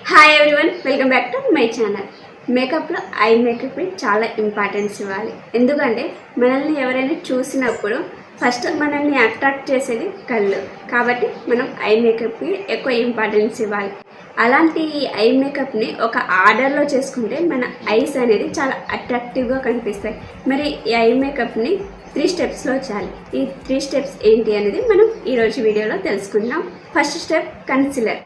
Hi everyone, welcome back to my channel. మేకప్లో eye మేకప్ని చాలా ఇంపార్టెన్స్ ఇవ్వాలి. ఎందుకంటే మనల్ని ఎవరైనా చూసినప్పుడు ఫస్ట్ మనల్ని అట్రాక్ట్ చేసేది కళ్ళు. కాబట్టి మనం ఐ మేకప్కి ఎక్కువ ఇంపార్టెన్స్ ఇవ్వాలి. అలాంటి ఈ ఐ మేకప్ని ఒక ఆర్డర్లో చేసుకుంటే మన ఐస్ అనేది చాలా అట్రాక్టివ్గా కనిపిస్తాయి. మరి ఈ ఐ మేకప్ని 3 స్టెప్స్లో చేయాలి. ఈ 3 స్టెప్స్ ఏంటి అనేది మనం ఈరోజు వీడియోలో తెలుసుకుందాం. First step concealer.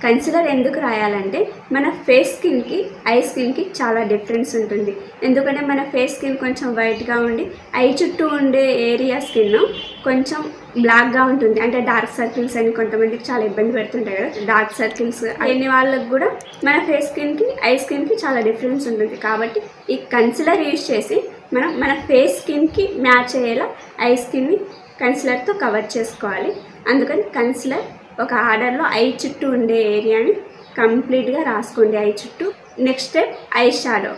కన్సిలర్ ఎందుకు రాయాలంటే మన ఫేస్ స్కిన్కి ఐ స్కిన్కి చాలా డిఫరెన్స్ ఉంటుంది. ఎందుకంటే మన ఫేస్ స్కిన్ కొంచెం వైట్గా ఉండి ఐ చుట్టూ ఉండే ఏరియా స్కిన్ కొంచెం బ్లాక్గా ఉంటుంది. అంటే డార్క్ సర్కిల్స్ అని కొంతమందికి చాలా ఇబ్బంది పెడుతుంటాయి కదా, డార్క్ సర్కిల్స్ అన్ని వాళ్ళకి కూడా మన ఫేస్ స్కిన్కి ఐ స్కిన్కి చాలా డిఫరెన్స్ ఉంటుంది. కాబట్టి ఈ కన్సిలర్ యూజ్ చేసి మనం మన ఫేస్ స్కిన్కి మ్యాచ్ అయ్యేలా ఐ స్కిన్ని కన్సిలర్తో కవర్ చేసుకోవాలి. అందుకని కన్సిలర్ ఒక ఆర్డర్లో ఐ చుట్టూ ఉండే ఏరియాని కంప్లీట్గా రాసుకోండి ఐ చుట్టూ. Next step eye shadow.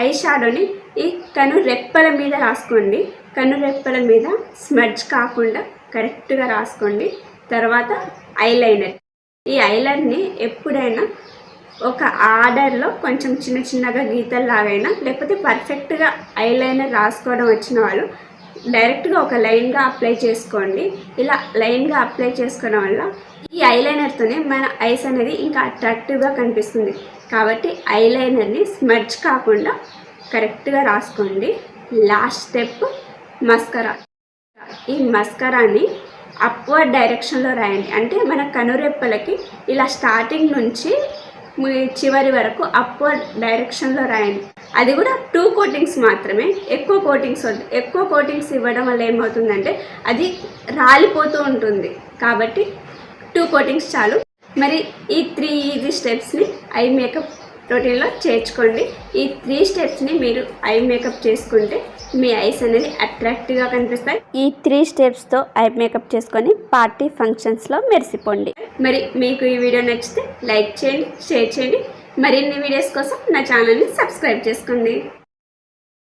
Eye షాడోని ఈ కను రెప్పల మీద రాసుకోండి. కను రెప్పల మీద స్మడ్జ్ కాకుండా కరెక్ట్గా రాసుకోండి. తర్వాత ఐలైనర్. ఈ ఐలైనర్ని ఎప్పుడైనా ఒక ఆర్డర్లో కొంచెం చిన్న చిన్నగా గీతల్లాగైనా లేకపోతే పర్ఫెక్ట్గా ఐలైనర్ రాసుకోవడం వచ్చిన వాళ్ళు డైరెక్ట్గా ఒక లైన్గా అప్లై చేసుకోండి. ఇలా లైన్గా అప్లై చేసుకోవడం వల్ల ఈ ఐలైనర్తోనే మన ఐస్ అనేది ఇంకా అట్రాక్టివ్గా కనిపిస్తుంది. కాబట్టి ఐలైనర్ని స్మడ్జ్ కాకుండా కరెక్ట్గా రాసుకోండి. Last step mascara. ఈ మస్కరాని అప్వర్డ్ డైరెక్షన్లో రాయండి. అంటే మన కనురెప్పలకి ఇలా స్టార్టింగ్ నుంచి చివరి వరకు అప్వర్డ్ డైరెక్షన్లో రాయండి. అది కూడా 2 కోటింగ్స్ మాత్రమే, ఎక్కువ కోటింగ్స్ వద్దు. ఎక్కువ కోటింగ్స్ ఇవ్వడం వల్ల ఏమవుతుందంటే అది రాలిపోతూ ఉంటుంది. కాబట్టి 2 కోటింగ్స్ చాలు. మరి ఈ 3 ఈజీ స్టెప్స్ని ఐ మేకప్ రొటీన్లో చేర్చుకోండి. ఈ 3 స్టెప్స్ని మీరు ఐ మేకప్ చేసుకుంటే మీ ఐస్ అనేది అట్రాక్టివ్గా కనిపిస్తాయి. ఈ 3 స్టెప్స్తో ఐ మేకప్ చేసుకొని పార్టీ ఫంక్షన్స్లో మెరిసిపోండి. మరి మీకు ఈ వీడియో నచ్చితే లైక్ చేయండి, షేర్ చేయండి. మరిన్ని వీడియోస్ కోసం నా ఛానల్ని సబ్స్క్రైబ్ చేసుకోండి.